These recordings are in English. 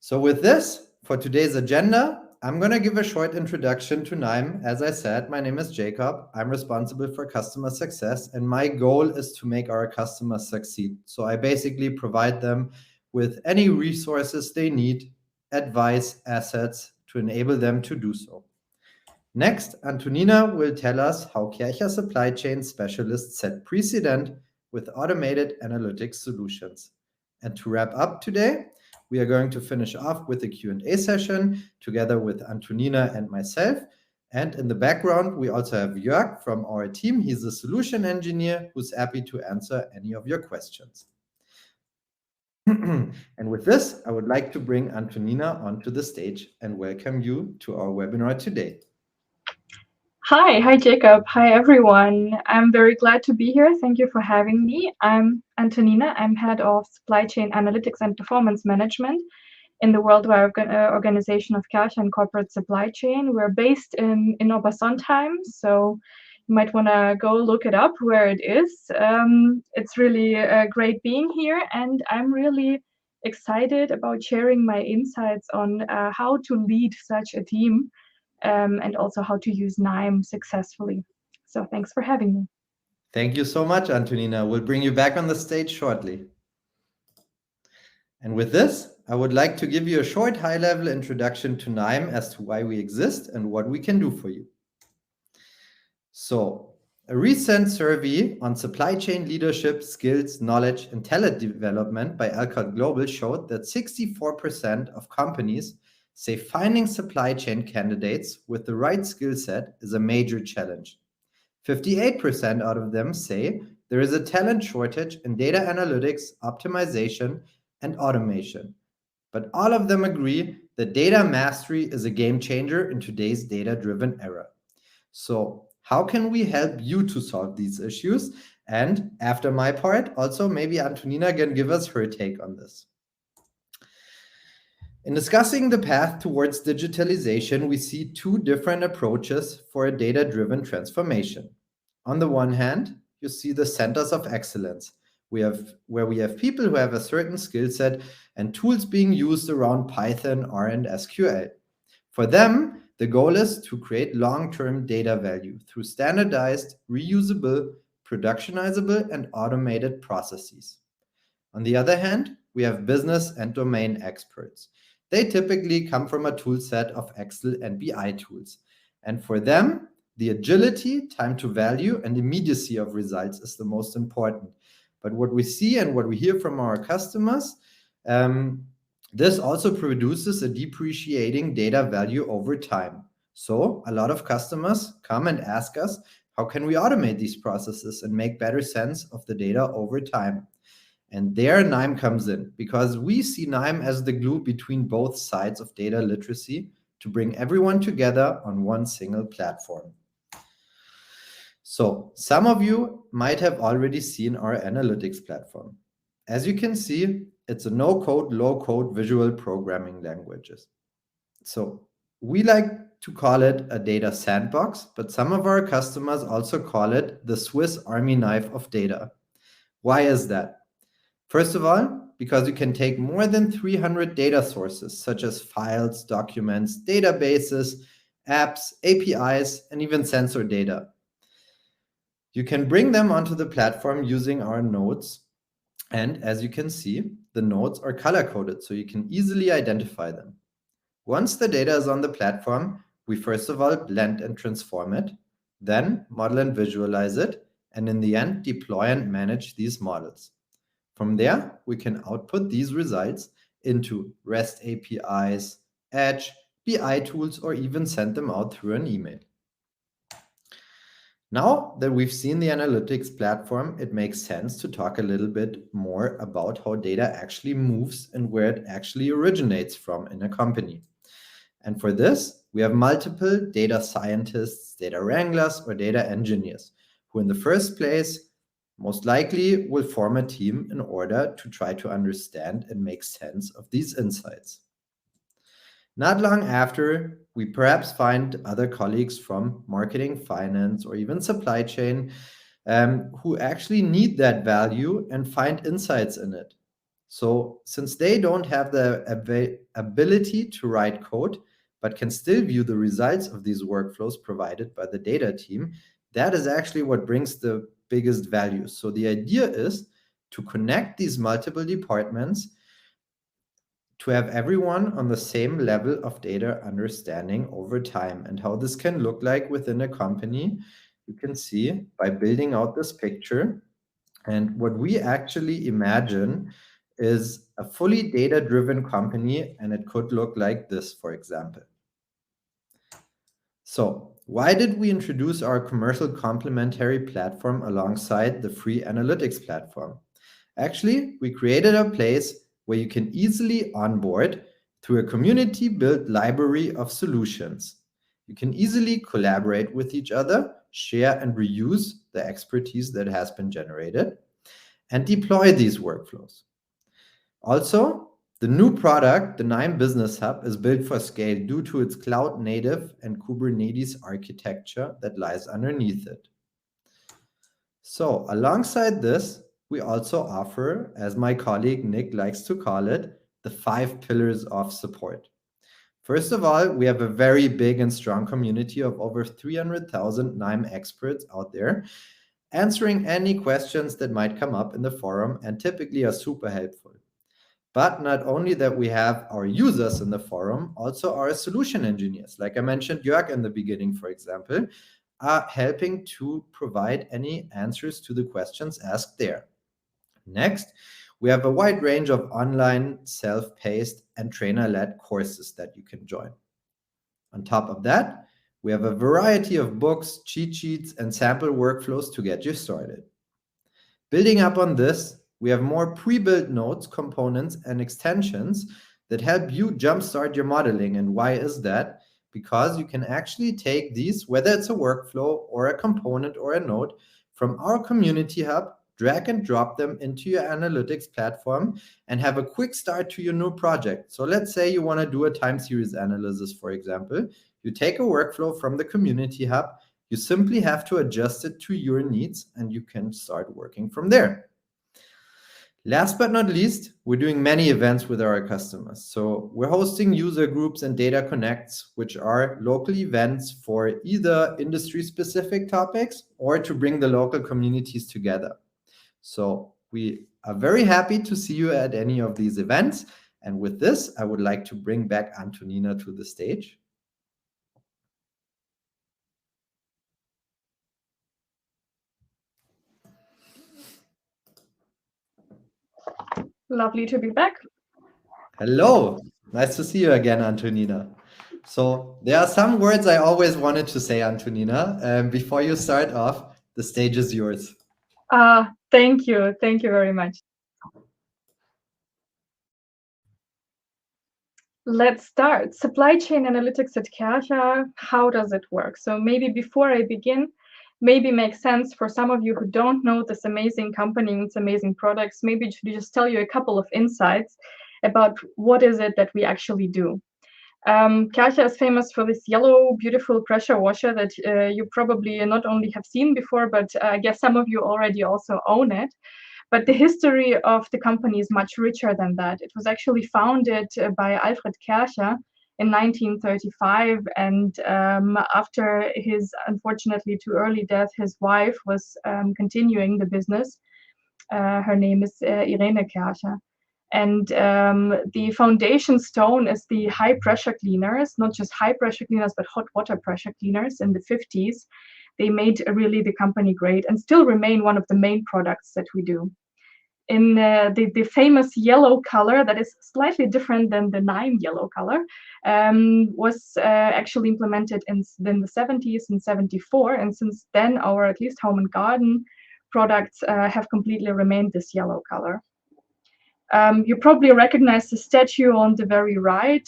So with this, for today's agenda, I'm going to give a short introduction to NIME. As I said, my name is Jacob. I'm responsible for customer success, and my goal is to make our customers succeed. So I basically provide them with any resources they need, advice, assets to enable them to do so. Next, Antonina will tell us how Kärcher supply chain specialists set precedent with automated analytics solutions. And to wrap up today, we are going to finish off with a Q&A session together with Antonina and myself. And in the background, we also have Jörg from our team. He's a solution engineer who's happy to answer any of your questions. And with this, I would like to bring Antonina onto the stage and welcome you to our webinar today. Hi Jacob. Hi everyone. I'm very glad to be here. Thank you for having me. I'm Antonina. I'm head of supply chain analytics and performance management in the worldwide organization of Kärcher and corporate supply chain. We're based in Obersontheim, so you might want to go look it up where it is. It's really great being here, and I'm really excited about sharing my insights on how to lead such a team. And also how to use NIME successfully. So thanks for having me. Thank you so much, Antonina. We'll bring you back on the stage shortly. And with this, I would like to give you a short high-level introduction to NIME as to why we exist and what we can do for you. So, a recent survey on supply chain leadership, skills, knowledge, and talent development by Alcott Global showed that 64% of companies say finding supply chain candidates with the right skill set is a major challenge. 58% out of them say there is a talent shortage in data analytics, optimization, and automation. But all of them agree that data mastery is a game changer in today's data-driven era. So how can we help you to solve these issues? And after my part, also maybe Antonina can give us her take on this. In discussing the path towards digitalization, we see two different approaches for a data-driven transformation. On the one hand, you see the centers of excellence, where we have people who have a certain skill set and tools being used around Python, R, and SQL. For them, the goal is to create long-term data value through standardized, reusable, productionizable, and automated processes. On the other hand, we have business and domain experts. They typically come from a tool set of Excel and BI tools. And for them, the agility, time to value, and immediacy of results is the most important. But what we see and what we hear from our customers, this also produces a depreciating data value over time. So a lot of customers come and ask us, how can we automate these processes and make better sense of the data over time? And there NIME comes in, because we see NIME as the glue between both sides of data literacy to bring everyone together on one single platform. So some of you might have already seen our analytics platform. As you can see, it's a no-code, low-code visual programming languages. So we like to call it a data sandbox, but some of our customers also call it the Swiss Army knife of data. Why is that? First of all, because you can take more than 300 data sources, such as files, documents, databases, apps, APIs, and even sensor data. You can bring them onto the platform using our nodes. And as you can see, the nodes are color-coded, so you can easily identify them. Once the data is on the platform, we first of all blend and transform it, then model and visualize it, and in the end, deploy and manage these models. From there, we can output these results into REST APIs, Edge, BI tools, or even send them out through an email. Now that we've seen the analytics platform, it makes sense to talk a little bit more about how data actually moves and where it actually originates from in a company. And for this, we have multiple data scientists, data wranglers, or data engineers, who in the first place most likely will form a team in order to try to understand and make sense of these insights. Not long after, we perhaps find other colleagues from marketing, finance, or even supply chain who actually need that value and find insights in it. So since they don't have the ability to write code, but can still view the results of these workflows provided by the data team, that is actually what brings the biggest value. So the idea is to connect these multiple departments to have everyone on the same level of data understanding over time. And how this can look like within a company, you can see by building out this picture. And what we actually imagine is a fully data-driven company, and it could look like this, for example. So why did we introduce our commercial complementary platform alongside the free analytics platform? Actually, we created a place where you can easily onboard through a community-built library of solutions. You can easily collaborate with each other, share and reuse the expertise that has been generated, and deploy these workflows. Also, the new product, the Nine Business Hub, is built for scale due to its cloud-native and Kubernetes architecture that lies underneath it. So, alongside this, we also offer, as my colleague Nick likes to call it, the 5 pillars of support. First of all, we have a very big and strong community of over 300,000 NIME experts out there, answering any questions that might come up in the forum and typically are super helpful. But not only that, we have our users in the forum, also our solution engineers. Like I mentioned, Jörg in the beginning, for example, are helping to provide any answers to the questions asked there. Next, we have a wide range of online, self-paced, and trainer-led courses that you can join. On top of that, we have a variety of books, cheat sheets, and sample workflows to get you started. Building up on this, we have more pre-built nodes, components, and extensions that help you jumpstart your modeling. And why is that? Because you can actually take these, whether it's a workflow or a component or a node, from our community hub, drag and drop them into your analytics platform, and have a quick start to your new project. So let's say you want to do a time series analysis, for example. You take a workflow from the community hub, you simply have to adjust it to your needs, and you can start working from there. Last but not least, we're doing many events with our customers. So we're hosting user groups and data connects, which are local events for either industry-specific topics or to bring the local communities together. So we are very happy to see you at any of these events. And with this, I would like to bring back Antonina to the stage. Lovely to be back. Hello, nice to see you again, Antonina. So there are some words I always wanted to say, Antonina. Before you start off, the stage is yours. Thank you very much. Let's start. Supply chain analytics at Kärcher, how does it work? So maybe before I begin, maybe makes sense for some of you who don't know this amazing company and its amazing products, maybe to just tell you a couple of insights about what is it that we actually do. Kärcher is famous for this yellow, beautiful pressure washer that you probably not only have seen before, but I guess some of you already also own it. But the history of the company is much richer than that. It was actually founded by Alfred Kärcher in 1935, and after his unfortunately too early death, his wife was continuing the business. Her name is Irene Kärcher. And the foundation stone is the high pressure cleaners, not just high pressure cleaners, but hot water pressure cleaners in the 50s. They made really the company great and still remain one of the main products that we do. In the famous yellow color that is slightly different than the NIME yellow color was actually implemented in the 70s and 74. And since then, our at least home and garden products have completely remained this yellow color. You probably recognize the statue on the very right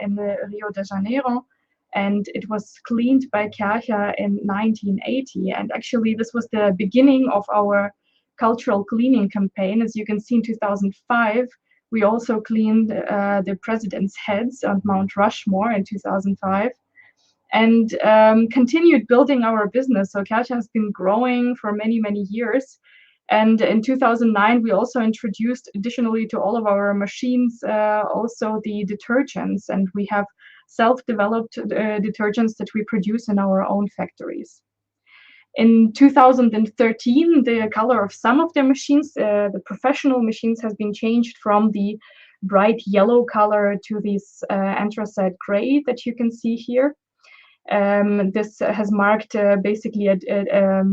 in the Rio de Janeiro, and it was cleaned by Kärcher in 1980. And actually, this was the beginning of our cultural cleaning campaign. As you can see, in 2005, we also cleaned the president's heads on Mount Rushmore in 2005, and continued building our business. So Kärcher has been growing for many, many years. And in 2009, we also introduced, additionally to all of our machines, also the detergents, and we have self-developed detergents that we produce in our own factories. In 2013, the color of some of the machines, the professional machines, has been changed from the bright yellow color to this anthracite gray that you can see here. This has marked basically a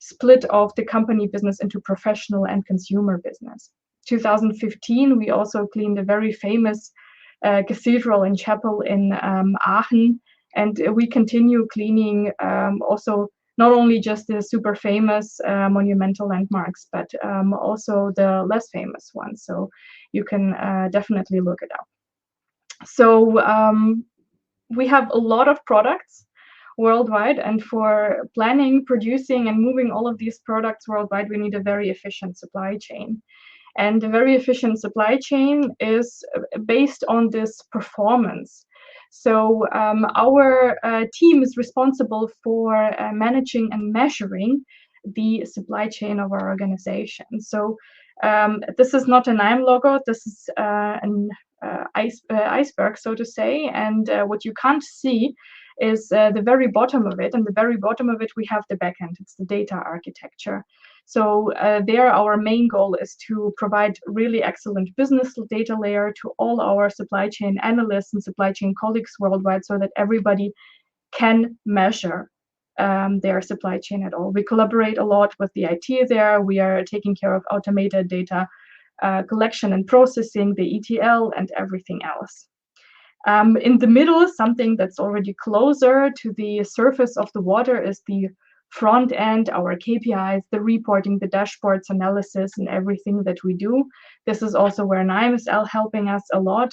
split of the company business into professional and consumer business. 2015, we also cleaned a very famous cathedral and chapel in Aachen, and we continue cleaning also not only just the super famous monumental landmarks, but also the less famous ones. So you can definitely look it up. So we have a lot of products worldwide, and for planning, producing, and moving all of these products worldwide, we need a very efficient supply chain. And a very efficient supply chain is based on this performance. So our team is responsible for managing and measuring the supply chain of our organization. So this is not an IM logo, this is an iceberg, so to say, and what you can't see is the very bottom of it, and the very bottom of it we have the backend. It's the data architecture. So there our main goal is to provide really excellent business data layer to all our supply chain analysts and supply chain colleagues worldwide, so that everybody can measure their supply chain at all. We collaborate a lot with the IT there. We are taking care of automated data collection and processing, the ETL, and everything else. In the middle, something that's already closer to the surface of the water is the front end, our KPIs, the reporting, the dashboards, analysis, and everything that we do. This is also where NIM is helping us a lot.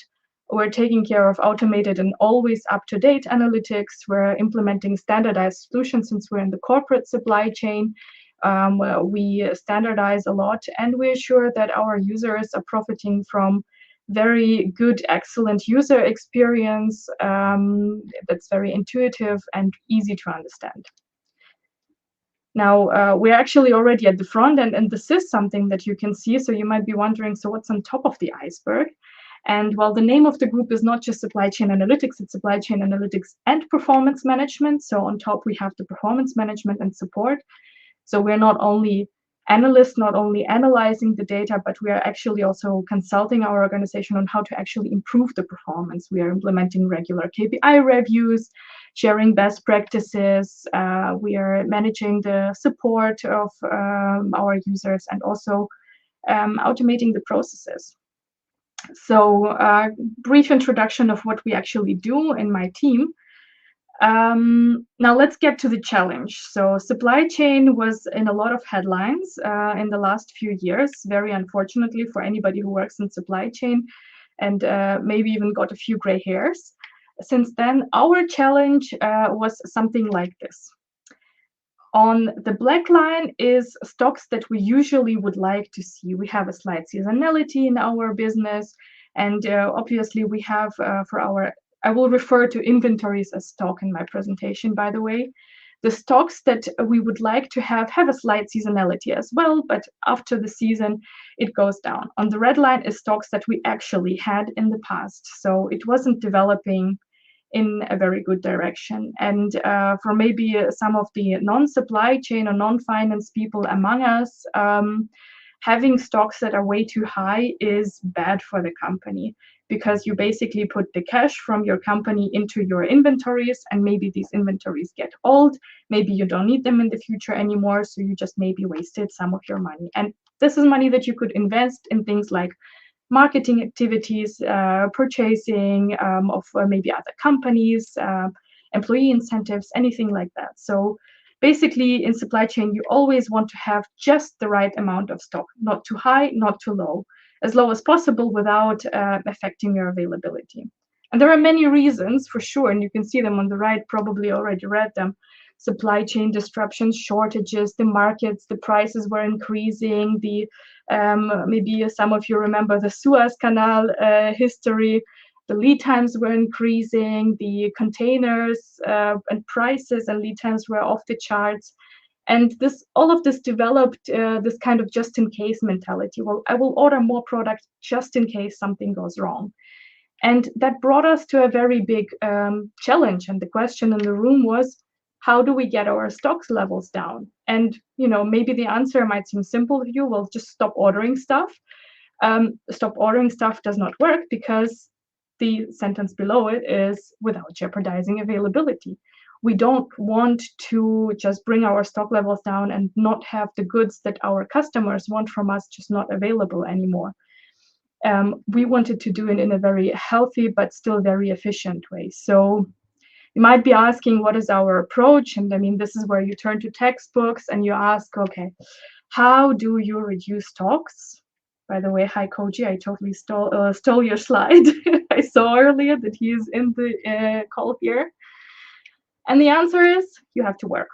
We're taking care of automated and always up-to-date analytics. We're implementing standardized solutions since we're in the corporate supply chain. We standardize a lot, and we ensure that our users are profiting from very good, excellent user experience that's very intuitive and easy to understand. Now, we're actually already at the front end, and this is something that you can see. So you might be wondering, so what's on top of the iceberg? And well, the name of the group is not just supply chain analytics, it's supply chain analytics and performance management. So on top, we have the performance management and support. So we're not only analysts, not only analyzing the data, but we are actually also consulting our organization on how to actually improve the performance. We are implementing regular KPI reviews, sharing best practices. We are managing the support of our users, and also automating the processes. So brief introduction of what we actually do in my team. Now let's get to the challenge. So supply chain was in a lot of headlines in the last few years, very unfortunately for anybody who works in supply chain, and maybe even got a few gray hairs. Since then, our challenge was something like this. On the black line is stocks that we usually would like to see. We have a slight seasonality in our business, and obviously we have for our, I will refer to inventories as stock in my presentation, by the way. The stocks that we would like to have a slight seasonality as well, but after the season, it goes down. On the red line is stocks that we actually had in the past. So it wasn't developing in a very good direction. And for maybe some of the non-supply chain or non-finance people among us, having stocks that are way too high is bad for the company, because you basically put the cash from your company into your inventories, and maybe these inventories get old, maybe you don't need them in the future anymore, so you just maybe wasted some of your money. And this is money that you could invest in things like marketing activities, purchasing of maybe other companies, employee incentives, anything like that. So basically in supply chain, you always want to have just the right amount of stock, not too high, not too low, as low as possible without affecting your availability. And there are many reasons for sure, and you can see them on the right, probably already read them. Supply chain disruptions, shortages, the markets, the prices were increasing, the maybe some of you remember the Suez Canal history, the lead times were increasing, the containers and prices and lead times were off the charts. And all of this developed this kind of just-in-case mentality. Well, I will order more product just in case something goes wrong. And that brought us to a very big challenge. And the question in the room was, how do we get our stocks levels down? And maybe the answer might seem simple to you. Well, just stop ordering stuff. Stop ordering stuff does not work, because the sentence below it is without jeopardizing availability. We don't want to just bring our stock levels down and not have the goods that our customers want from us just not available anymore. We wanted to do it in a very healthy but still very efficient way. So you might be asking, what is our approach? And I mean, this is where you turn to textbooks and you ask, okay, how do you reduce stocks? By the way, hi Koji, I totally stole your slide. I saw earlier that he is in the call here. And the answer is, you have to work.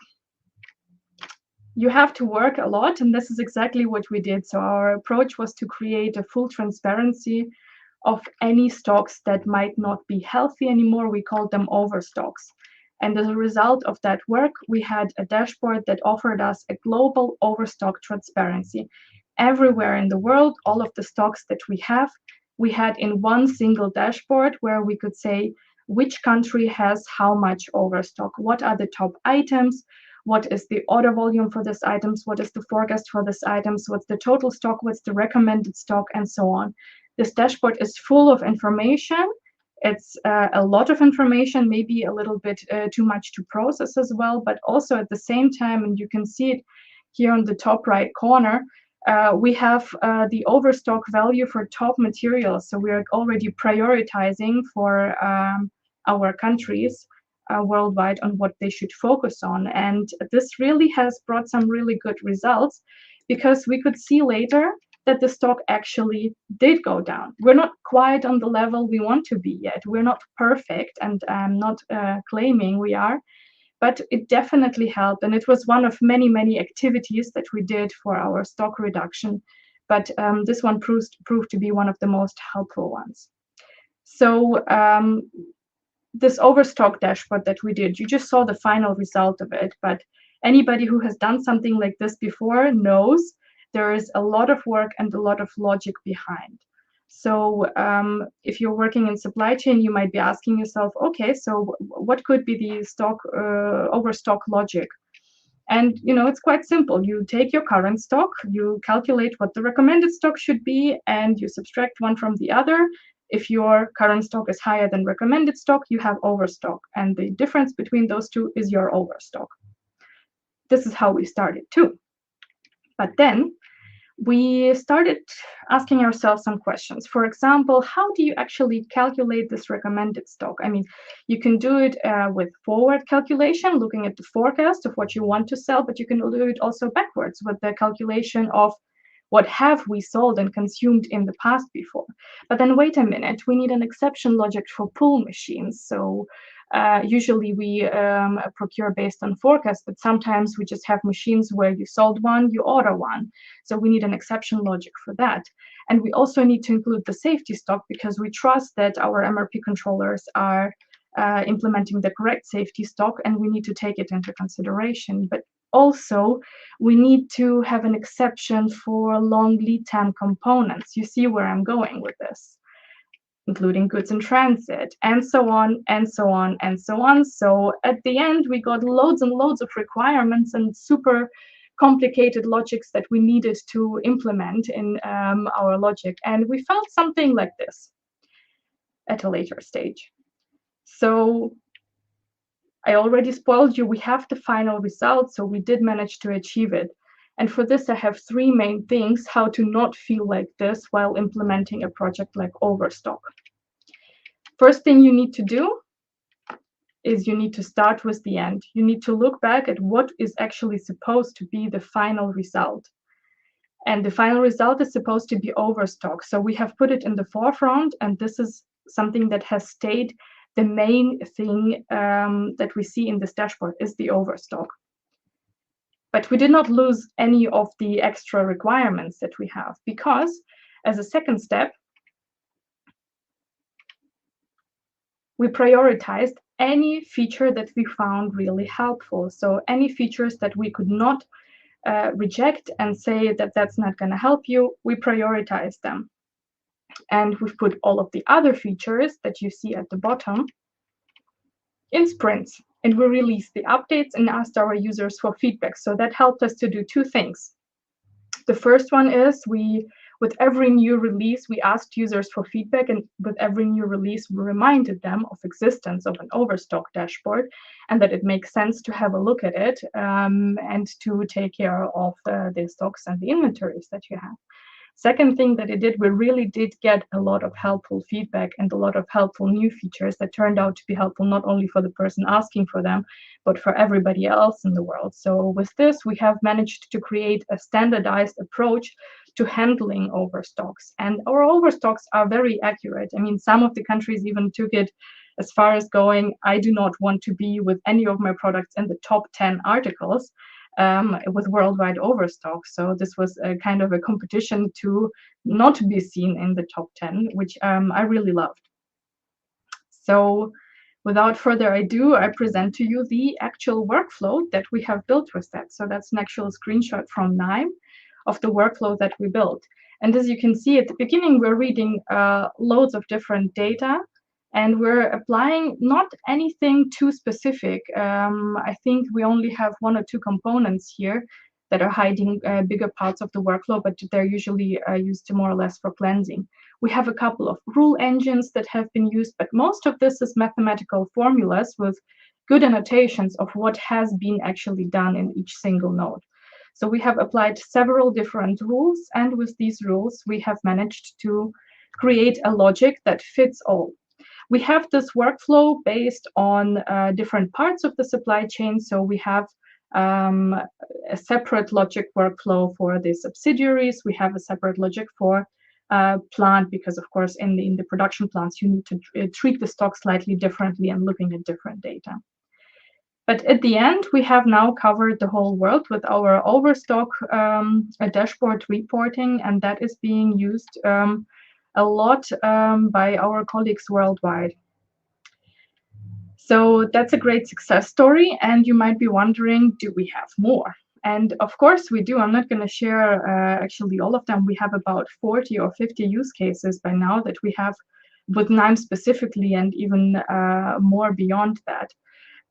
You have to work a lot, and this is exactly what we did. So our approach was to create a full transparency of any stocks that might not be healthy anymore. We called them overstocks. And as a result of that work, we had a dashboard that offered us a global overstock transparency. Everywhere in the world, all of the stocks that we had in one single dashboard where we could say which country has how much overstock, what are the top items, what is the order volume for these items, what is the forecast for these items, what's the total stock, what's the recommended stock, and so on. This dashboard is full of information. It's a lot of information, maybe a little bit too much to process as well, but also at the same time, and you can see it here on the top right corner, we have the overstock value for top materials. So we are already prioritizing for our countries worldwide on what they should focus on. And this really has brought some really good results, because we could see later that the stock actually did go down. We're not quite on the level we want to be yet. We're not perfect, and I'm not claiming we are, but it definitely helped. And it was one of many, many activities that we did for our stock reduction. But this one proved to be one of the most helpful ones. So this overstock dashboard that we did, you just saw the final result of it. But anybody who has done something like this before knows there is a lot of work and a lot of logic behind. So if you're working in supply chain, you might be asking yourself, okay, so what could be the overstock logic? And it's quite simple. You take your current stock, you calculate what the recommended stock should be, and you subtract one from the other. If your current stock is higher than recommended stock, you have overstock, and the difference between those two is your overstock. This is how we started too. But then we started asking ourselves some questions. For example, how do you actually calculate this recommended stock? I mean, you can do it with forward calculation, looking at the forecast of what you want to sell, but you can do it also backwards with the calculation of what have we sold and consumed in the past before. But then wait a minute, we need an exception logic for pull machines. So usually we procure based on forecast, but sometimes we just have machines where you sold one, you order one. So we need an exception logic for that. And we also need to include the safety stock, because we trust that our MRP controllers are implementing the correct safety stock, and we need to take it into consideration. But also, we need to have an exception for long lead time components. You see where I'm going with this, including goods in transit, and so on, and so on, and so on. So at the end, we got loads and loads of requirements and super complicated logics that we needed to implement in our logic. And we found something like this at a later stage. So I already spoiled you, we have the final result, so we did manage to achieve it. And for this, I have three main things how to not feel like this while implementing a project like Overstock. First thing you need to do is you need to start with the end. You need to look back at what is actually supposed to be the final result. And the final result is supposed to be Overstock. So we have put it in the forefront, and this is something that has stayed the main thing that we see in this dashboard is the overstock. But we did not lose any of the extra requirements that we have, because as a second step, we prioritized any feature that we found really helpful. So any features that we could not reject and say that that's not going to help you, we prioritize them. And we've put all of the other features that you see at the bottom in sprints. And we released the updates and asked our users for feedback. So that helped us to do two things. The first one is with every new release, we asked users for feedback, and with every new release, we reminded them of existence of an overstock dashboard and that it makes sense to have a look at it and to take care of the stocks and the inventories that you have. Second thing that it did, we really did get a lot of helpful feedback and a lot of helpful new features that turned out to be helpful not only for the person asking for them, but for everybody else in the world. So with this, we have managed to create a standardized approach to handling overstocks. And our overstocks are very accurate. I mean, some of the countries even took it as far as going, I do not want to be with any of my products in the top 10 articles. With worldwide overstock. So this was a kind of a competition to not be seen in the top 10, which I really loved. So without further ado, I present to you the actual workflow that we have built with that. So that's an actual screenshot from KNIME of the workflow that we built. And as you can see at the beginning, we're reading loads of different data. And we're applying not anything too specific. I think we only have one or two components here that are hiding bigger parts of the workflow, but they're usually used more or less for cleansing. We have a couple of rule engines that have been used, but most of this is mathematical formulas with good annotations of what has been actually done in each single node. So we have applied several different rules, and with these rules, we have managed to create a logic that fits all. We have this workflow based on different parts of the supply chain. So we have a separate logic workflow for the subsidiaries. We have a separate logic for plant, because of course in the production plants you need to treat the stock slightly differently and looking at different data. But at the end, we have now covered the whole world with our overstock dashboard reporting, and that is being used a lot by our colleagues worldwide. So that's a great success story, and you might be wondering, do we have more? And of course we do. I'm not going to share actually all of them. We have about 40 or 50 use cases by now that we have with KNIME specifically, and even more beyond that.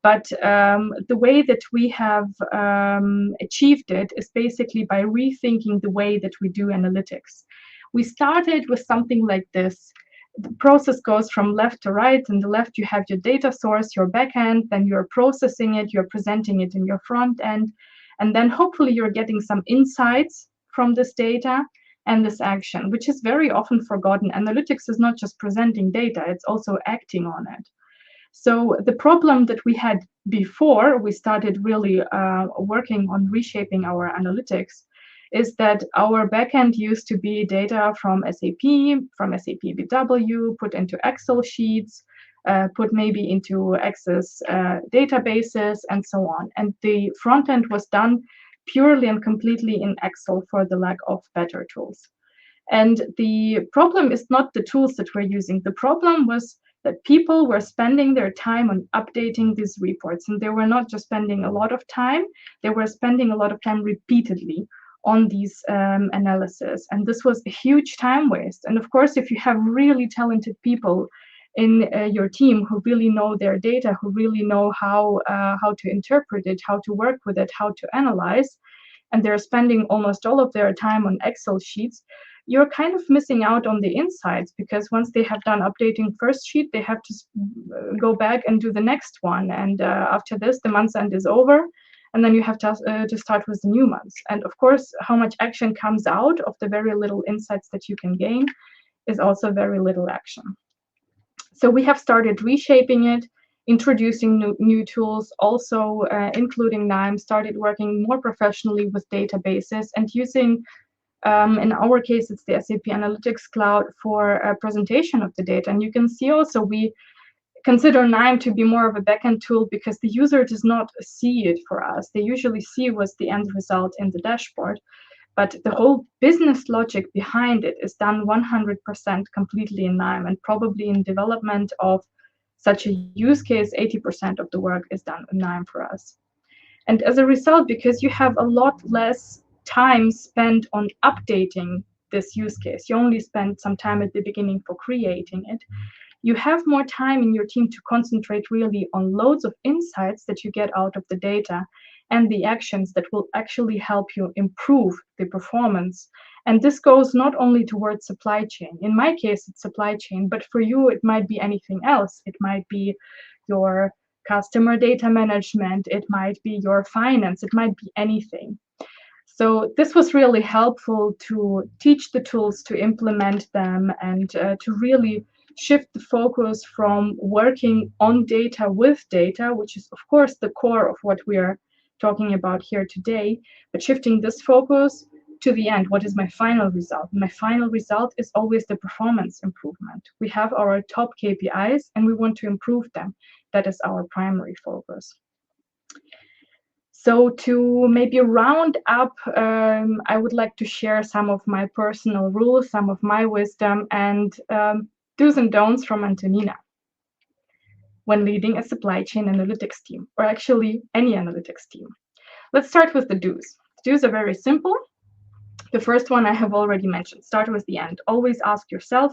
But the way that we have achieved it is basically by rethinking the way that we do analytics. We started with something like this. The process goes from left to right. On the left, you have your data source, your backend, then you're processing it, you're presenting it in your front end, and then hopefully you're getting some insights from this data and this action, which is very often forgotten. Analytics is not just presenting data, it's also acting on it. So the problem that we had before we started really working on reshaping our analytics is that our backend used to be data from SAP BW, put into Excel sheets, put maybe into Access databases, and so on. And the front end was done purely and completely in Excel for the lack of better tools. And the problem is not the tools that we're using. The problem was that people were spending their time on updating these reports. And they were not just spending a lot of time, they were spending a lot of time repeatedly on these analysis. And this was a huge time waste. And of course, if you have really talented people in your team who really know their data, who really know how to interpret it, how to work with it, how to analyze, and they're spending almost all of their time on Excel sheets, you're kind of missing out on the insights, because once they have done updating first sheet, they have to go back and do the next one. And after this, the month's end is over. And then you have to start with the new months. And of course, how much action comes out of the very little insights that you can gain is also very little action. So we have started reshaping it, introducing new tools, also including KNIME, started working more professionally with databases and using, in our case, it's the SAP Analytics Cloud for a presentation of the data. And you can see also we consider KNIME to be more of a backend tool because the user does not see it for us. They usually see what's the end result in the dashboard. But the whole business logic behind it is done 100% completely in KNIME, and probably in development of such a use case, 80% of the work is done in KNIME for us. And as a result, because you have a lot less time spent on updating this use case, you only spend some time at the beginning for creating it, you have more time in your team to concentrate really on loads of insights that you get out of the data and the actions that will actually help you improve the performance. And this goes not only towards supply chain. In my case, it's supply chain, but for you, it might be anything else. It might be your customer data management, it might be your finance, it might be anything. So this was really helpful to teach the tools, to implement them, and to really shift the focus from working on data with data, which is of course the core of what we are talking about here today, but shifting this focus to the end. What is my final result? My final result is always the performance improvement. We have our top KPIs and we want to improve them. That is our primary focus. So to maybe round up, I would like to share some of my personal rules, some of my wisdom, and do's and don'ts from Antonina when leading a supply chain analytics team, or actually any analytics team. Let's start with the do's. The do's are very simple. The first one I have already mentioned. Start with the end. Always ask yourself,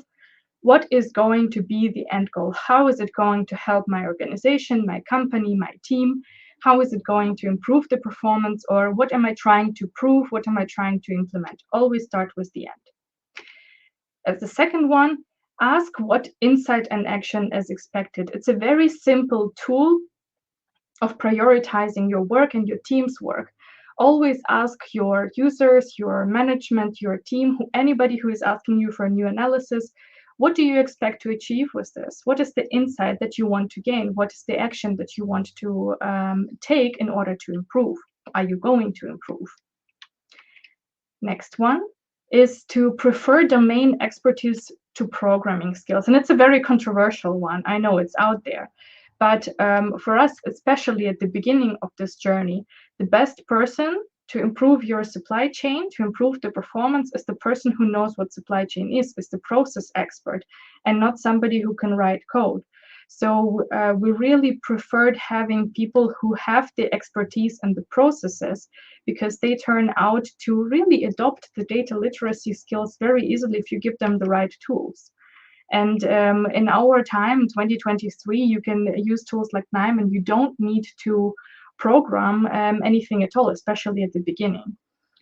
what is going to be the end goal? How is it going to help my organization, my company, my team? How is it going to improve the performance? Or what am I trying to prove? What am I trying to implement? Always start with the end. As the second one, ask what insight and action is expected. It's a very simple tool of prioritizing your work and your team's work. Always ask your users, your management, your team, anybody who is asking you for a new analysis, what do you expect to achieve with this? What is the insight that you want to gain? What is the action that you want to take in order to improve? Are you going to improve? Next one is to prefer domain expertise to programming skills. And it's a very controversial one. I know it's out there. But for us, especially at the beginning of this journey, the best person to improve your supply chain, to improve the performance, is the person who knows what supply chain is the process expert, and not somebody who can write code. So we really preferred having people who have the expertise and the processes, because they turn out to really adopt the data literacy skills very easily if you give them the right tools. And in our time, 2023, you can use tools like KNIME and you don't need to program anything at all, especially at the beginning.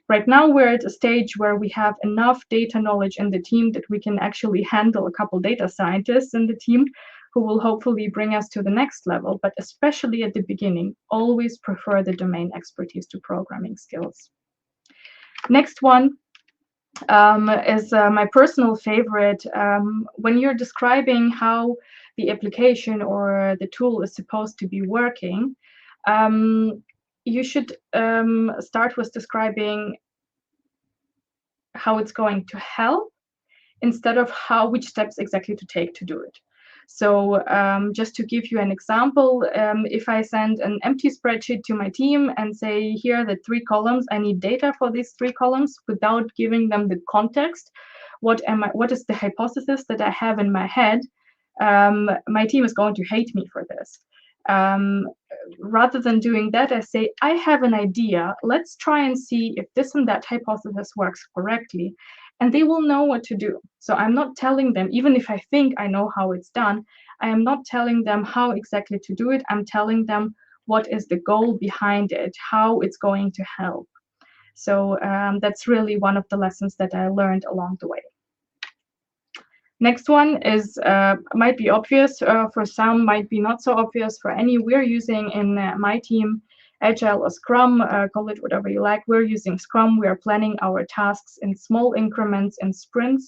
Right now, we're at a stage where we have enough data knowledge in the team that we can actually handle a couple data scientists in the team who will hopefully bring us to the next level. But especially at the beginning, always prefer the domain expertise to programming skills. Next one is my personal favorite. When you're describing how the application or the tool is supposed to be working, you should start with describing how it's going to help instead of which steps exactly to take to do it. So just to give you an example, if I send an empty spreadsheet to my team and say, here are the 3 columns, I need data for these 3 columns, without giving them the context, what is the hypothesis that I have in my head, my team is going to hate me for this. Rather than doing that, I say, I have an idea. Let's try and see if this and that hypothesis works correctly. And they will know what to do. So I'm not telling them, even if I think I know how it's done, I am not telling them how exactly to do it. I'm telling them what is the goal behind it, how it's going to help. So that's really one of the lessons that I learned along the way. Next one is might be obvious for some, might be not so obvious for any. We're using in my team Agile or Scrum, call it whatever you like. We're using Scrum. We are planning our tasks in small increments and sprints,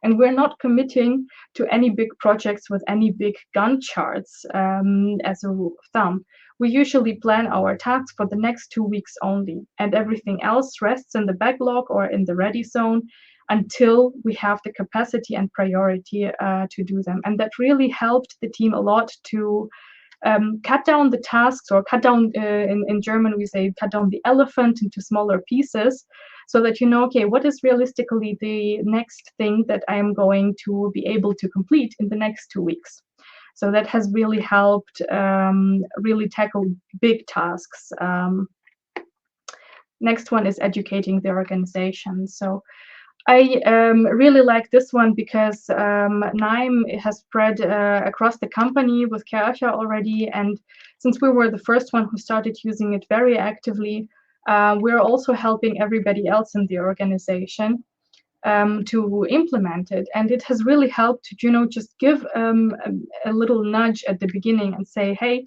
and we're not committing to any big projects with any big Gantt charts as a rule of thumb. We usually plan our tasks for the next 2 weeks only, and everything else rests in the backlog or in the ready zone until we have the capacity and priority to do them. And that really helped the team a lot to cut down the tasks, or cut down, in German we say, cut down the elephant into smaller pieces, so that you know, okay, what is realistically the next thing that I am going to be able to complete in the next 2 weeks. So that has really helped really tackle big tasks. Next one is educating the organization. So I really like this one because NIME has spread across the company with Kärcher already, and since we were the first one who started using it very actively, we're also helping everybody else in the organization to implement it. And it has really helped to, just give a little nudge at the beginning and say, hey,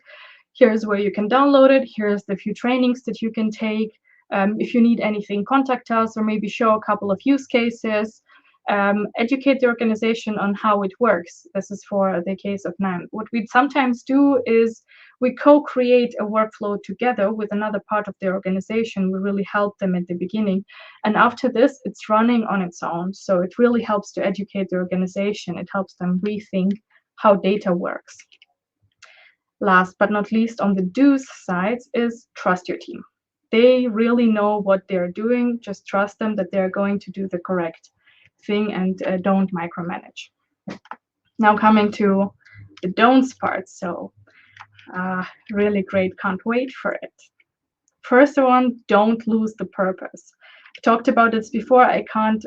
here's where you can download it, here's the few trainings that you can take. If you need anything, contact us, or maybe show a couple of use cases. Educate the organization on how it works. This is for the case of NIME. What we sometimes do is we co-create a workflow together with another part of the organization. We really help them at the beginning. And after this, it's running on its own. So it really helps to educate the organization. It helps them rethink how data works. Last but not least, on the do's sides is trust your team. They really know what they're doing. Just trust them that they're going to do the correct thing, and don't micromanage. Now coming to the don'ts part. So really great, can't wait for it. First one, don't lose the purpose. I talked about this before, I can't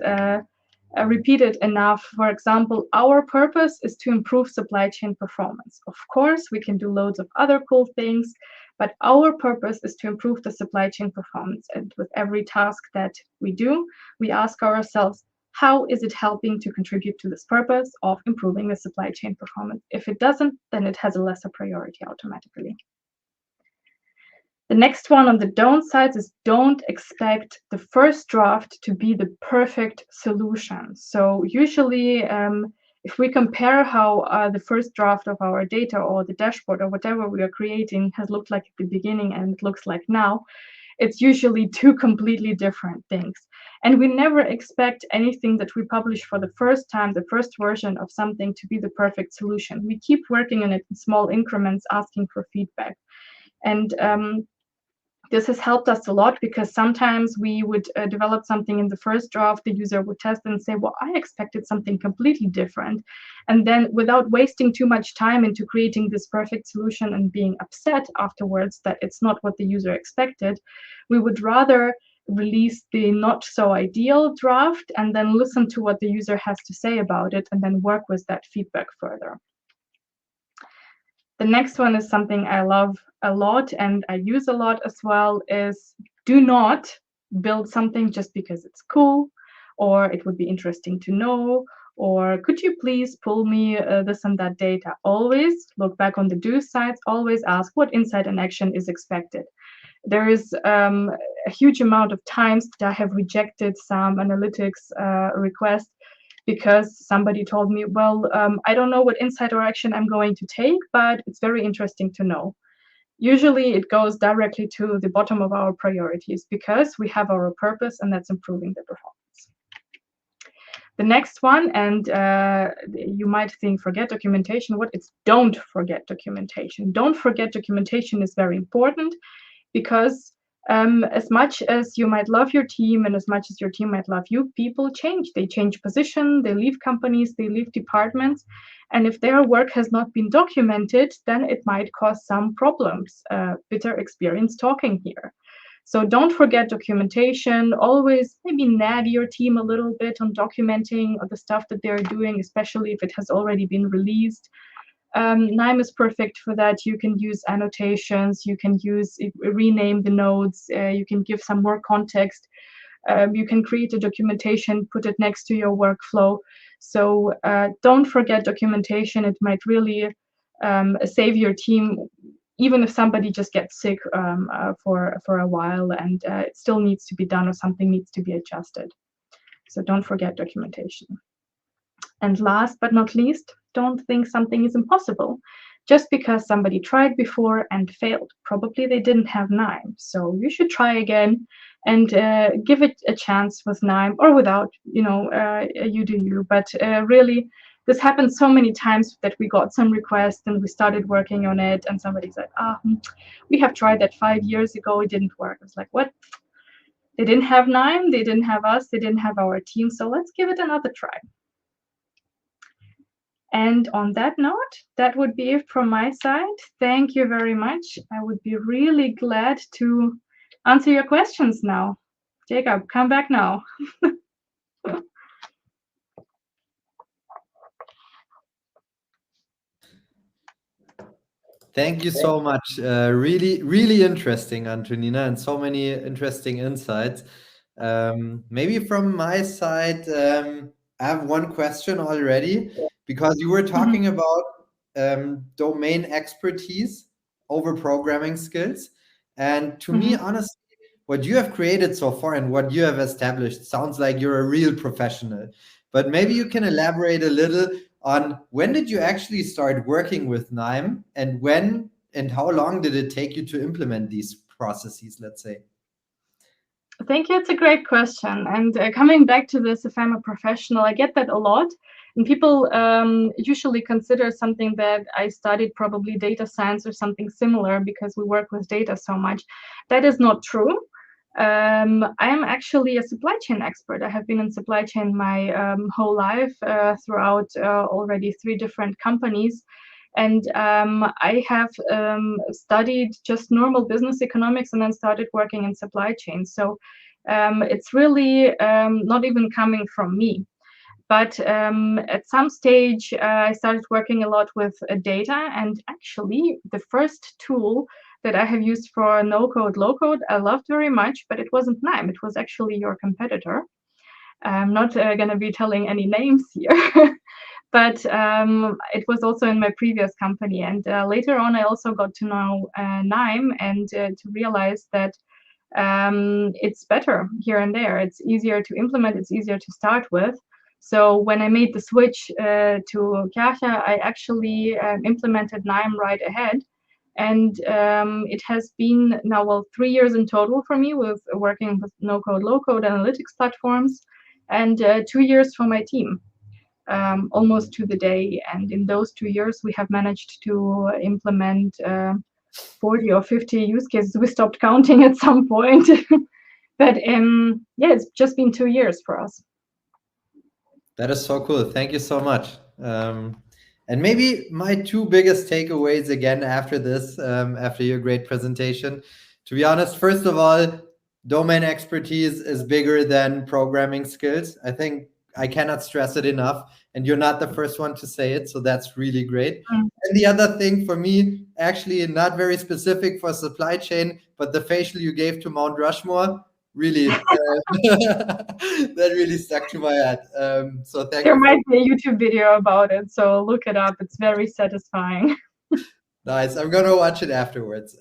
repeat it enough. For example, our purpose is to improve supply chain performance. Of course, we can do loads of other cool things, but our purpose is to improve the supply chain performance. And with every task that we do, we ask ourselves, how is it helping to contribute to this purpose of improving the supply chain performance? If it doesn't, then it has a lesser priority automatically. The next one on the don't side is don't expect the first draft to be the perfect solution. So usually, if we compare how the first draft of our data or the dashboard or whatever we are creating has looked like at the beginning and it looks like now, it's usually two completely different things. And we never expect anything that we publish for the first time, the first version of something, to be the perfect solution. We keep working on it in small increments, asking for feedback. And this has helped us a lot, because sometimes we would develop something in the first draft, the user would test and say, well, I expected something completely different. And then without wasting too much time into creating this perfect solution and being upset afterwards that it's not what the user expected, we would rather release the not so ideal draft and then listen to what the user has to say about it and then work with that feedback further. The next one is something I love a lot and I use a lot as well, is do not build something just because it's cool or it would be interesting to know, or could you please pull me this and that data. Always look back on the do sides, always ask what insight and action is expected. There is a huge amount of times that I have rejected some analytics request because somebody told me, well, I don't know what insight or action I'm going to take, but it's very interesting to know. Usually it goes directly to the bottom of our priorities because we have our purpose, and that's improving the performance. The next one, and you might think forget documentation. What? It's don't forget documentation. Don't forget documentation is very important, because as much as you might love your team and as much as your team might love you, people change. They change position, they leave companies, they leave departments. And if their work has not been documented, then it might cause some problems. Bitter experience talking here. So don't forget documentation. Always maybe nag your team a little bit on documenting the stuff that they're doing, especially if it has already been released. NIME is perfect for that. You can use annotations, you can rename the nodes, you can give some more context. You can create a documentation, put it next to your workflow. So don't forget documentation. It might really save your team, even if somebody just gets sick for a while and it still needs to be done or something needs to be adjusted. So don't forget documentation. And last but not least, don't think something is impossible just because somebody tried before and failed. Probably they didn't have NIME. So you should try again and give it a chance with NIME or without, you do you. But really, this happened so many times that we got some requests and we started working on it and somebody said, we have tried that 5 years ago, it didn't work. It's like, what? They didn't have NIME, they didn't have us, they didn't have our team, so let's give it another try. And on that note, that would be it from my side. Thank you very much. I would be really glad to answer your questions now. Jacob, come back now. Thank you so much. Really, really interesting, Antonina, and so many interesting insights. Maybe from my side, I have one question already because you were talking about domain expertise over programming skills. And to me, honestly, what you have created so far and what you have established sounds like you're a real professional. But maybe you can elaborate a little on when did you actually start working with NIME and when and how long did it take you to implement these processes, let's say? Thank you. It's a great question. And coming back to this, if I'm a professional, I get that a lot. And people usually consider something that I studied probably data science or something similar because we work with data so much. That is not true. I am actually a supply chain expert. I have been in supply chain my whole life throughout already 3 different companies. And I have studied just normal business economics and then started working in supply chain. So it's really not even coming from me. But at some stage, I started working a lot with data. And actually, the first tool that I have used for no-code, low-code, I loved very much, but it wasn't NIME. It was actually your competitor. I'm not going to be telling any names here. But it was also in my previous company. And later on, I also got to know NIME and to realize that it's better here and there. It's easier to implement, it's easier to start with. So when I made the switch to Kärcher, I actually implemented NIME right ahead. And it has been now, well, 3 years in total for me with working with no-code, low-code analytics platforms, and 2 years for my team. Almost to the day. And in those 2 years, we have managed to implement 40 or 50 use cases. We stopped counting at some point. But yeah, it's just been 2 years for us. That is so cool. Thank you so much. And maybe my 2 biggest takeaways again after this, after your great presentation. To be honest, first of all, domain expertise is bigger than programming skills. I think I cannot stress it enough. And you're not the first one to say it. So that's really great. And the other thing for me, actually not very specific for supply chain, but the facial you gave to Mount Rushmore, really, that really stuck to my head. So thank There you. might be a YouTube video about it, so look it up. It's very satisfying. Nice. I'm gonna watch it afterwards.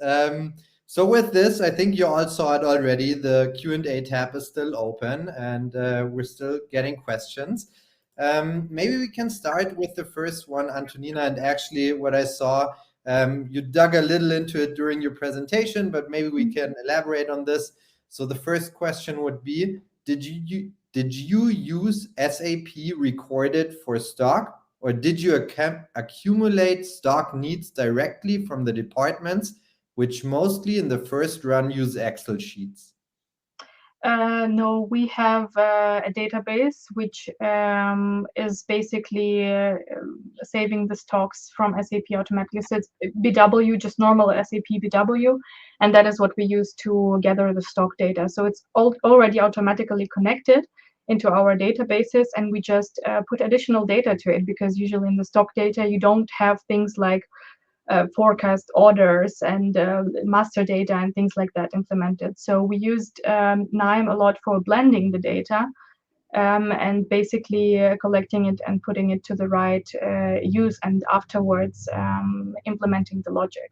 So with this, I think you all saw it already. The Q&A tab is still open, and we're still getting questions. Maybe we can start with the first one, Antonina. And actually, what I saw, you dug a little into it during your presentation, but maybe we can elaborate on this. So the first question would be, did you use SAP recorded for stock, or did you accumulate stock needs directly from the departments, which mostly in the first run use Excel sheets? No, we have a database which is basically saving the stocks from SAP automatically. So it's BW, just normal SAP BW, and that is what we use to gather the stock data. So it's already automatically connected into our databases, and we just put additional data to it, because usually in the stock data you don't have things like forecast orders and master data and things like that implemented. So we used NIME a lot for blending the data and basically collecting it and putting it to the right use, and afterwards implementing the logic.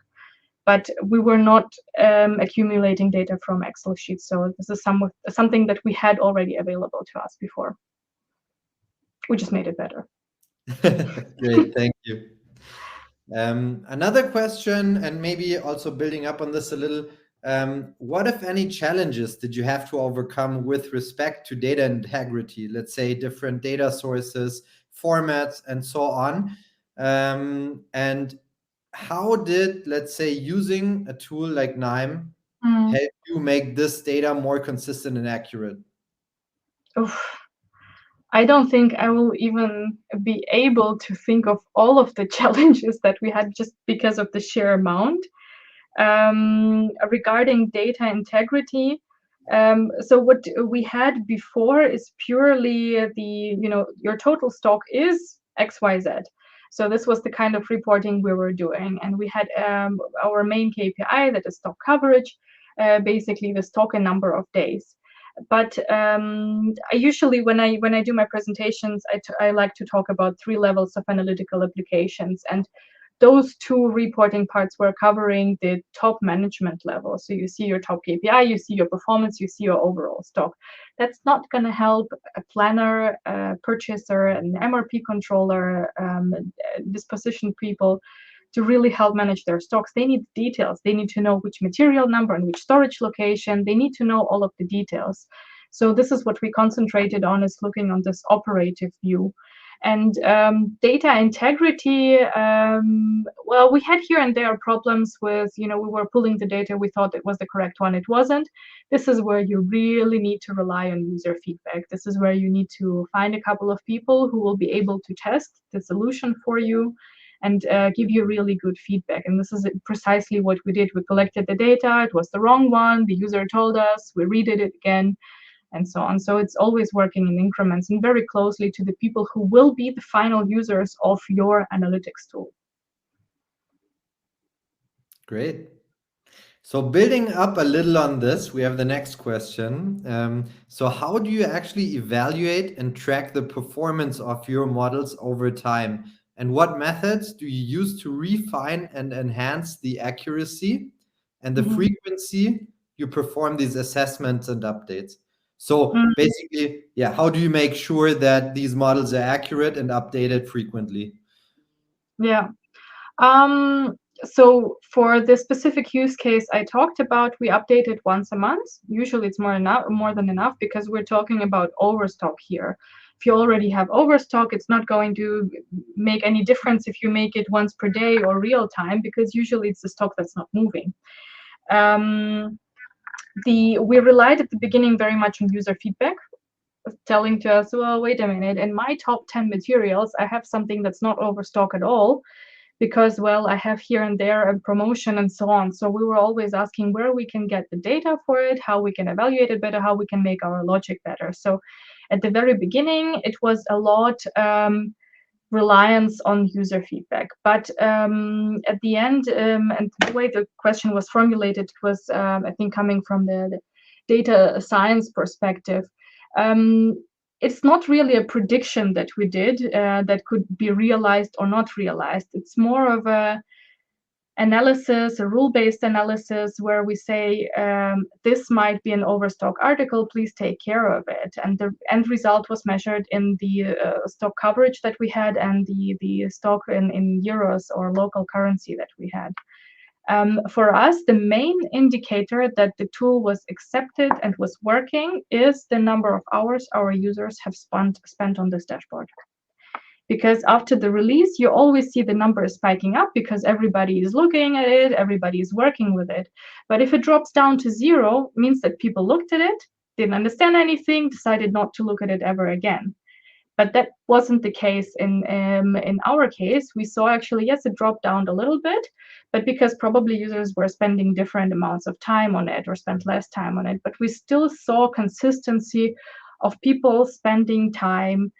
But we were not accumulating data from Excel sheets. So this is something that we had already available to us before. We just made it better. Great, thank you. Another question, and maybe also building up on this a little, what, if any, challenges did you have to overcome with respect to data integrity? Let's say different data sources, formats, and so on. And how did, let's say, using a tool like NIME help you make this data more consistent and accurate? Oof. I don't think I will even be able to think of all of the challenges that we had just because of the sheer amount. Regarding data integrity, so what we had before is purely your total stock is XYZ. So this was the kind of reporting we were doing, and we had our main KPI, that is stock coverage, basically the stock in number of days. But I usually, when I do my presentations, I like to talk about 3 levels of analytical applications, and those 2 reporting parts were covering the top management level. So you see your top KPI, you see your performance, you see your overall stock. That's not going to help a planner, a purchaser, an MRP controller, disposition people to really help manage their stocks. They need details. They need to know which material number and which storage location. They need to know all of the details. So this is what we concentrated on, is looking on this operative view. And data integrity, well, we had here and there problems with, we were pulling the data, we thought it was the correct one, it wasn't. This is where you really need to rely on user feedback. This is where you need to find a couple of people who will be able to test the solution for you and give you really good feedback. And this is precisely what we did. We collected the data, it was the wrong one, the user told us, we redid it again, and so on. So it's always working in increments and very closely to the people who will be the final users of your analytics tool. Great. So building up a little on this, we have the next question. So how do you actually evaluate and track the performance of your models over time? And what methods do you use to refine and enhance the accuracy and the frequency you perform these assessments and updates? So basically, yeah, how do you make sure that these models are accurate and updated frequently? Yeah. So for the specific use case I talked about, we update it once a month. Usually it's more than enough, because we're talking about overstock here. If you already have overstock, it's not going to make any difference if you make it once per day or real time, because usually it's the stock that's not moving. We relied at the beginning very much on user feedback, telling to us, well, wait a minute, in my top 10 materials, I have something that's not overstock at all, because, well, I have here and there a promotion and so on. So we were always asking where we can get the data for it, how we can evaluate it better, how we can make our logic better. So at the very beginning, it was a lot reliance on user feedback. But at the end, and the way the question was formulated was, I think, coming from the data science perspective. It's not really a prediction that we did that could be realized or not realized. It's more of a analysis, a rule-based analysis, where we say, this might be an overstock article, please take care of it. And the end result was measured in the stock coverage that we had, and the stock in euros or local currency that we had. For us, the main indicator that the tool was accepted and was working is the number of hours our users have spent on this dashboard. Because after the release, you always see the number is spiking up because everybody is looking at it, everybody is working with it. But if it drops down to 0, it means that people looked at it, didn't understand anything, decided not to look at it ever again. But that wasn't the case in our case. We saw actually, yes, it dropped down a little bit, but because probably users were spending different amounts of time on it or spent less time on it. But we still saw consistency of people spending time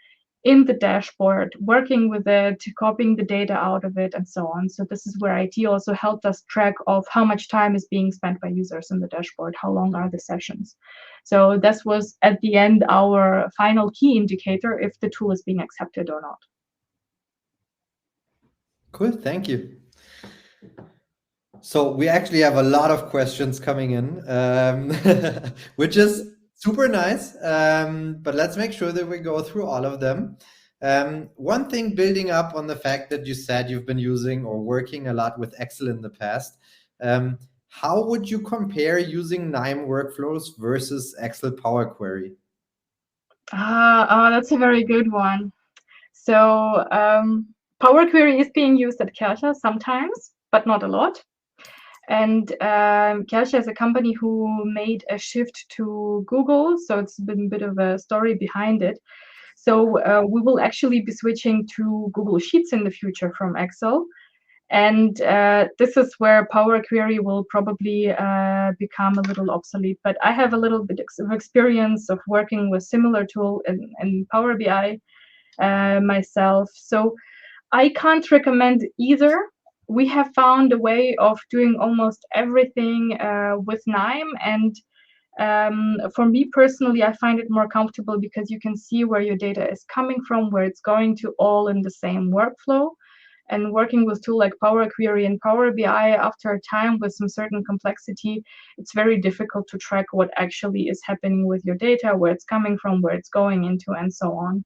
in the dashboard, working with it, copying the data out of it, and so on. So this is where IT also helped us track of how much time is being spent by users in the dashboard, how long are the sessions. So this was, at the end, our final key indicator if the tool is being accepted or not. Cool, thank you. So we actually have a lot of questions coming in, which is super nice, but let's make sure that we go through all of them. One thing, building up on the fact that you said you've been using or working a lot with Excel in the past, how would you compare using KNIME workflows versus Excel Power Query? That's a very good one. So Power Query is being used at Kärcher sometimes, but not a lot. And Kärcher is a company who made a shift to Google, so it's been a bit of a story behind it. So we will actually be switching to Google Sheets in the future from Excel. And this is where Power Query will probably become a little obsolete. But I have a little bit of experience of working with similar tool in Power BI myself. So I can't recommend either. We have found a way of doing almost everything with KNIME, and for me personally, I find it more comfortable because you can see where your data is coming from, where it's going to, all in the same workflow. And working with tools like Power Query and Power BI, after a time with some certain complexity, it's very difficult to track what actually is happening with your data, where it's coming from, where it's going into, and so on.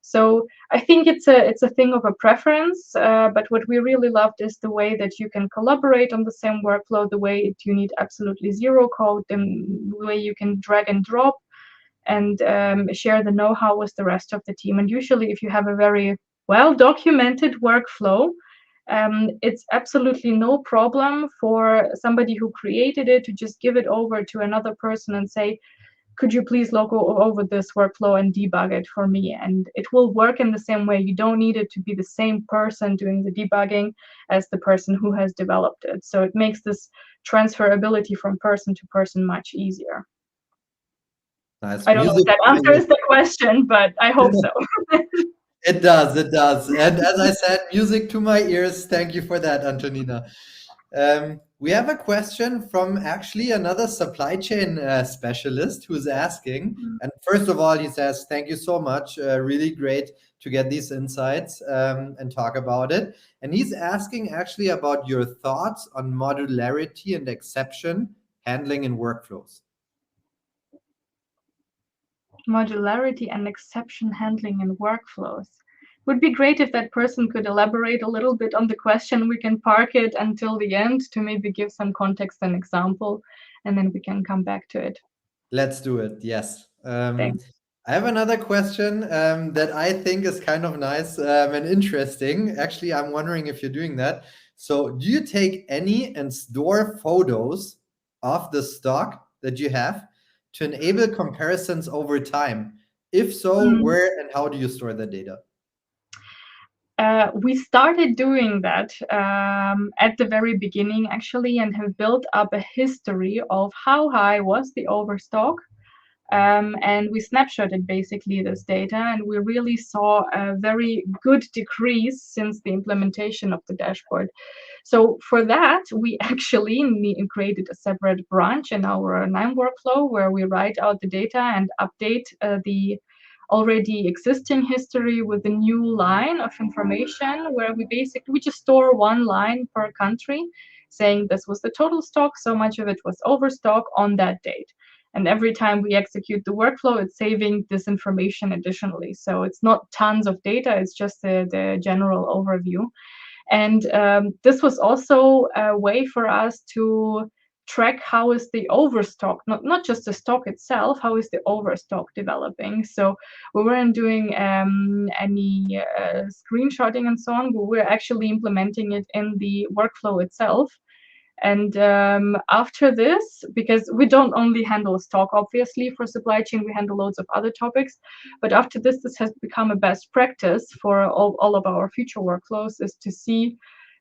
So I think it's a thing of a preference, but what we really loved is the way that you can collaborate on the same workflow, the way you need absolutely zero code, the way you can drag and drop and share the know-how with the rest of the team. And usually if you have a very well-documented workflow, it's absolutely no problem for somebody who created it to just give it over to another person and say, could you please look over this workflow and debug it for me? And it will work in the same way. You don't need it to be the same person doing the debugging as the person who has developed it. So it makes this transferability from person to person much easier. Nice. I don't know if that answers the question, but I hope so. It does, it does. And as I said, music to my ears. Thank you for that, Antonina. We have a question from actually another supply chain specialist who's asking. And first of all, he says, thank you so much. Really great to get these insights and talk about it. And he's asking actually about your thoughts on modularity and exception handling in workflows. Modularity and exception handling in workflows. Would be great if that person could elaborate a little bit on the question. We can park it until the end to maybe give some context and example, and then we can come back to it. Let's do it. Yes. Thanks. I have another question that I think is kind of nice and interesting. Actually, I'm wondering if you're doing that. So, do you take any and store photos of the stock that you have to enable comparisons over time? If so, where and how do you store the data? We started doing that at the very beginning, actually, and have built up a history of how high was the overstock. And we snapshotted basically this data, and we really saw a very good decrease since the implementation of the dashboard. So for that, we actually created a separate branch in our KNIME workflow where we write out the data and update the already existing history with a new line of information where we just store one line per country saying this was the total stock, so much of it was overstock on that date. And every time we execute the workflow, it's saving this information additionally. So it's not tons of data, it's just the general overview. And this was also a way for us to track how is the overstock, not just the stock itself, how is the overstock developing. So we weren't doing any screenshotting and so on, but we're actually implementing it in the workflow itself. And after this, because we don't only handle stock, obviously, for supply chain, we handle loads of other topics. But after this has become a best practice for all of our future workflows, is to see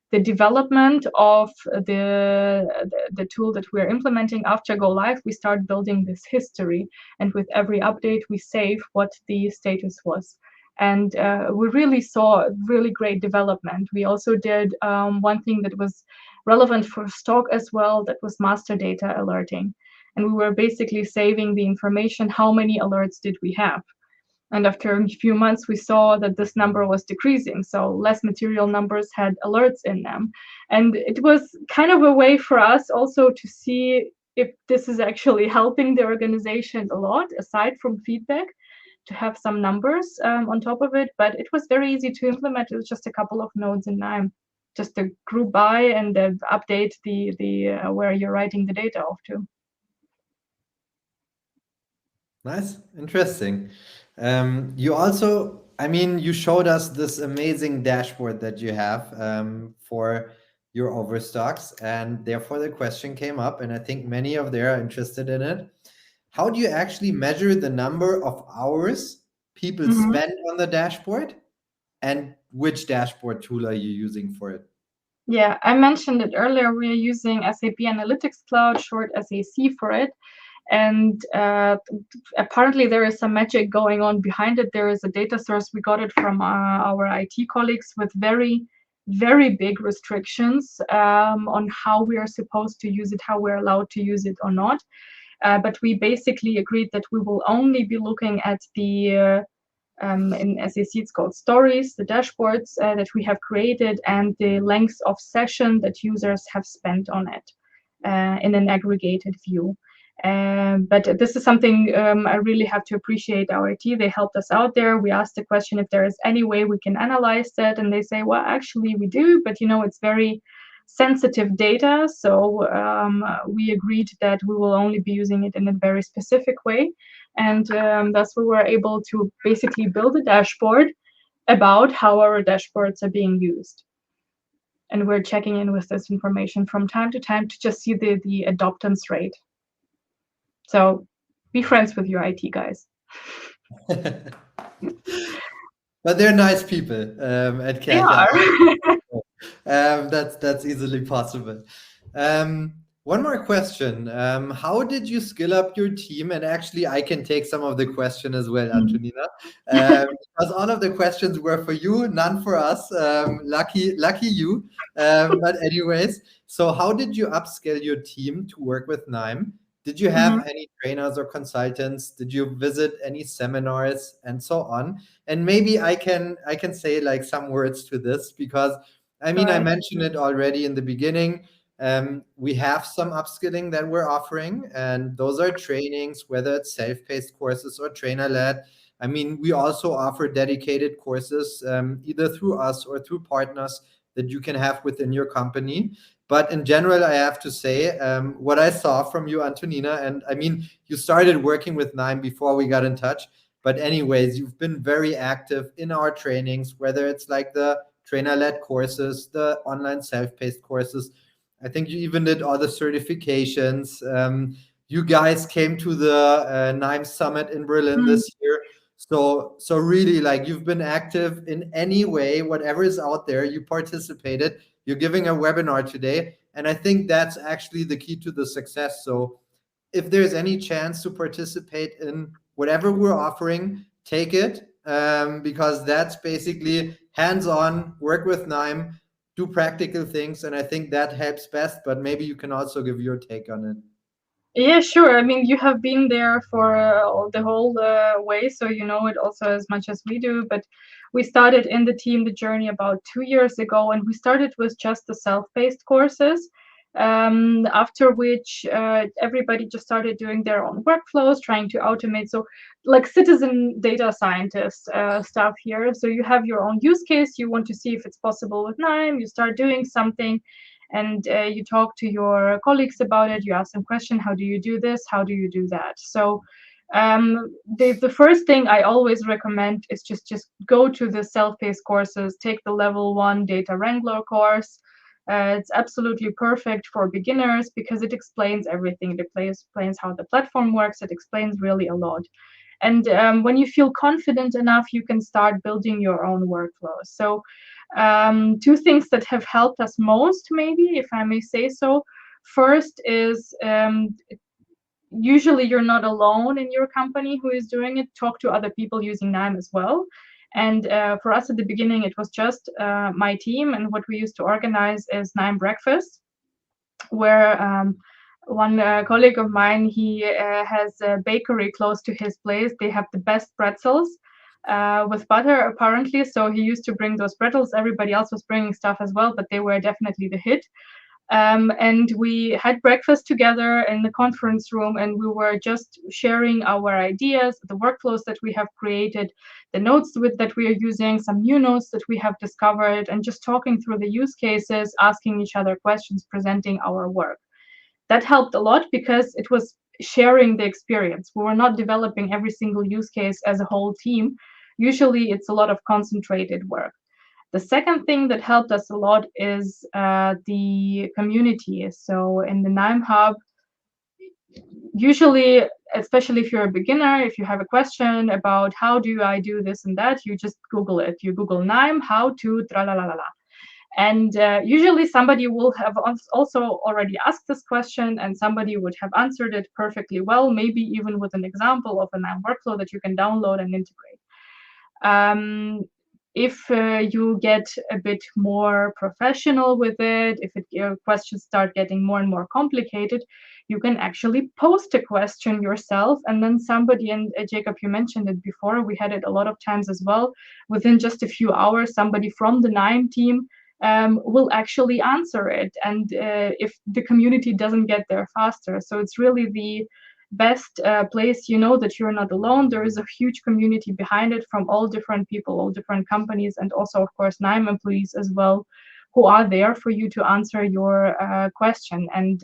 the development of the tool that we're implementing. After go live, we start building this history. And with every update, we save what the status was. And we really saw really great development. We also did one thing that was relevant for stock as well, that was master data alerting. And we were basically saving the information, how many alerts did we have? And after a few months, we saw that this number was decreasing. So less material numbers had alerts in them. And it was kind of a way for us also to see if this is actually helping the organization a lot, aside from feedback, to have some numbers on top of it. But it was very easy to implement. It was just a couple of nodes in KNIME, just a group by and update the where you're writing the data off to. Nice, interesting. You also, I mean, you showed us this amazing dashboard that you have for your overstocks, and therefore the question came up, and I think many of them are interested in it. How do you actually measure the number of hours people spend on the dashboard, and which dashboard tool are you using for it? Yeah, I mentioned it earlier. We are using SAP Analytics Cloud, short SAC for it. And apparently there is some magic going on behind it. There is a data source. We got it from our IT colleagues with very, very big restrictions on how we are supposed to use it, how we're allowed to use it or not. But we basically agreed that we will only be looking at the in SAC, it's called stories, the dashboards that we have created, and the length of session that users have spent on it in an aggregated view. But this is something I really have to appreciate our IT. They helped us out there. We asked the question if there is any way we can analyze that, and they say, well, actually we do, but it's very sensitive data. So we agreed that we will only be using it in a very specific way. And thus we were able to basically build a dashboard about how our dashboards are being used. And we're checking in with this information from time to time to just see the adoptance rate. So be friends with your IT guys. But they're nice people at Kärcher. That's easily possible. One more question. How did you skill up your team? And actually, I can take some of the question as well, Antonina, because all of the questions were for you, none for us. Lucky you. But anyways, so how did you upskill your team to work with KNIME? Did you have any trainers or consultants? Did you visit any seminars and so on? And maybe I can say like some words to this, because I mean, I mentioned it already in the beginning. We have some upskilling that we're offering, and those are trainings, whether it's self-paced courses or trainer-led. I mean, we also offer dedicated courses, either through us or through partners that you can have within your company. But in general, I have to say, what I saw from you, Antonina, and I mean, you started working with KNIME before we got in touch. But anyways, you've been very active in our trainings, whether it's like the trainer-led courses, the online self-paced courses. I think you even did all the certifications. You guys came to the KNIME Summit in Berlin this year. So really, like, you've been active in any way, whatever is out there, you participated. You're giving a webinar today. And I think that's actually the key to the success. So if there's any chance to participate in whatever we're offering, take it, because that's basically hands-on, work with KNIME, do practical things, and I think that helps best. But maybe you can also give your take on it. Yeah, sure. I mean, you have been there for the whole way, so you know it also as much as we do. But we started in the team the journey about 2 years ago, and we started with just the self-paced courses. After which everybody just started doing their own workflows, trying to automate. So like citizen data scientist stuff here. So you have your own use case. You want to see if it's possible with KNIME. You start doing something, and you talk to your colleagues about it. You ask them question, how do you do this? How do you do that? So the first thing I always recommend is just go to the self-paced courses, take the level 1 data wrangler course. It's absolutely perfect for beginners because it explains everything. It explains how the platform works. It explains really a lot. And when you feel confident enough, you can start building your own workflows. So 2 things that have helped us most, maybe, if I may say so. First is usually you're not alone in your company who is doing it. Talk to other people using KNIME as well. And for us at the beginning, it was just my team. And what we used to organize is KNIME breakfast, where one colleague of mine, he has a bakery close to his place. They have the best pretzels with butter, apparently. So he used to bring those pretzels. Everybody else was bringing stuff as well, but they were definitely the hit. And we had breakfast together in the conference room, and we were just sharing our ideas, the workflows that we have created, the notes that we are using, some new notes that we have discovered, and just talking through the use cases, asking each other questions, presenting our work. That helped a lot because it was sharing the experience. We were not developing every single use case as a whole team. Usually it's a lot of concentrated work. The second thing that helped us a lot is the community. So in the KNIME Hub, usually, especially if you're a beginner, if you have a question about how do I do this and that, you just Google it. You Google NIME, how to tra la la la la. And usually somebody will have also already asked this question, and somebody would have answered it perfectly well, maybe even with an example of a NIME workflow that you can download and integrate. If you get a bit more professional with it, if your questions start getting more and more complicated, you can actually post a question yourself, and then somebody, and Jacob, you mentioned it before, we had it a lot of times as well, within just a few hours, somebody from the NIME team will actually answer it, and if the community doesn't get there faster. So it's really the best place, you know that you're not alone. There is a huge community behind it from all different people, all different companies, and also, of course, NIME employees as well, who are there for you to answer your question. And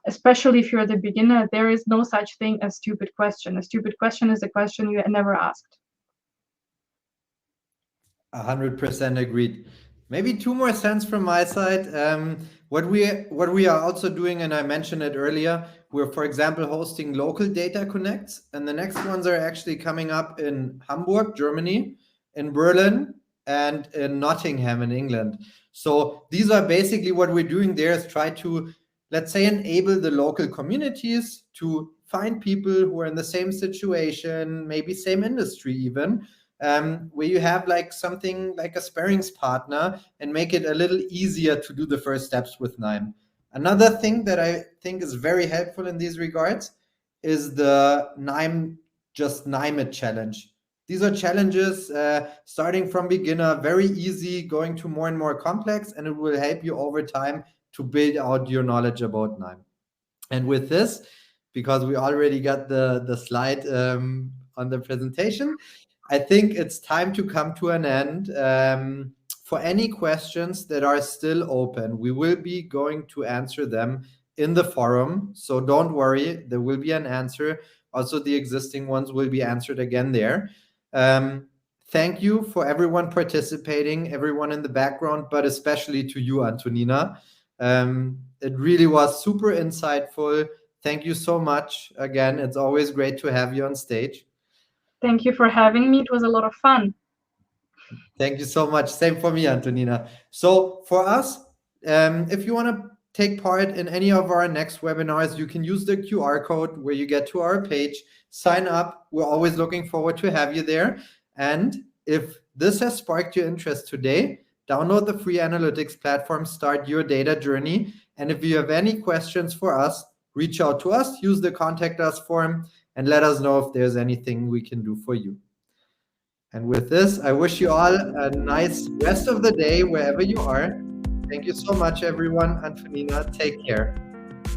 especially if you're the beginner, there is no such thing as stupid question. A stupid question is a question you never asked. 100% agreed. Maybe 2 more cents from my side. What we are also doing, and I mentioned it earlier, we're, for example, hosting local data connects, and the next ones are actually coming up in Hamburg, Germany, in Berlin, and in Nottingham in England. So these are basically what we're doing there, is try to, let's say, enable the local communities to find people who are in the same situation, maybe same industry even, where you have like something like a sparings partner, and make it a little easier to do the first steps with NIME. Another thing that I think is very helpful in these regards is the NIME Just NIME It challenge. These are challenges starting from beginner, very easy, going to more and more complex, and it will help you over time to build out your knowledge about NIME. And with this, because we already got the slide on the presentation, I think it's time to come to an end. For any questions that are still open, we will be going to answer them in the forum. So don't worry, there will be an answer. Also, the existing ones will be answered again there. Thank you for everyone participating, everyone in the background, but especially to you, Antonina. It really was super insightful. Thank you so much. Again, it's always great to have you on stage. Thank you for having me. It was a lot of fun. Thank you so much. Same for me, Antonina. So for us, if you want to take part in any of our next webinars, you can use the QR code where you get to our page, sign up. We're always looking forward to have you there. And if this has sparked your interest today, download the free analytics platform, start your data journey. And if you have any questions for us, reach out to us, use the contact us form, and let us know if there's anything we can do for you. And with this, I wish you all a nice rest of the day wherever you are. Thank you so much, everyone. Antonina, take care.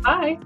Bye.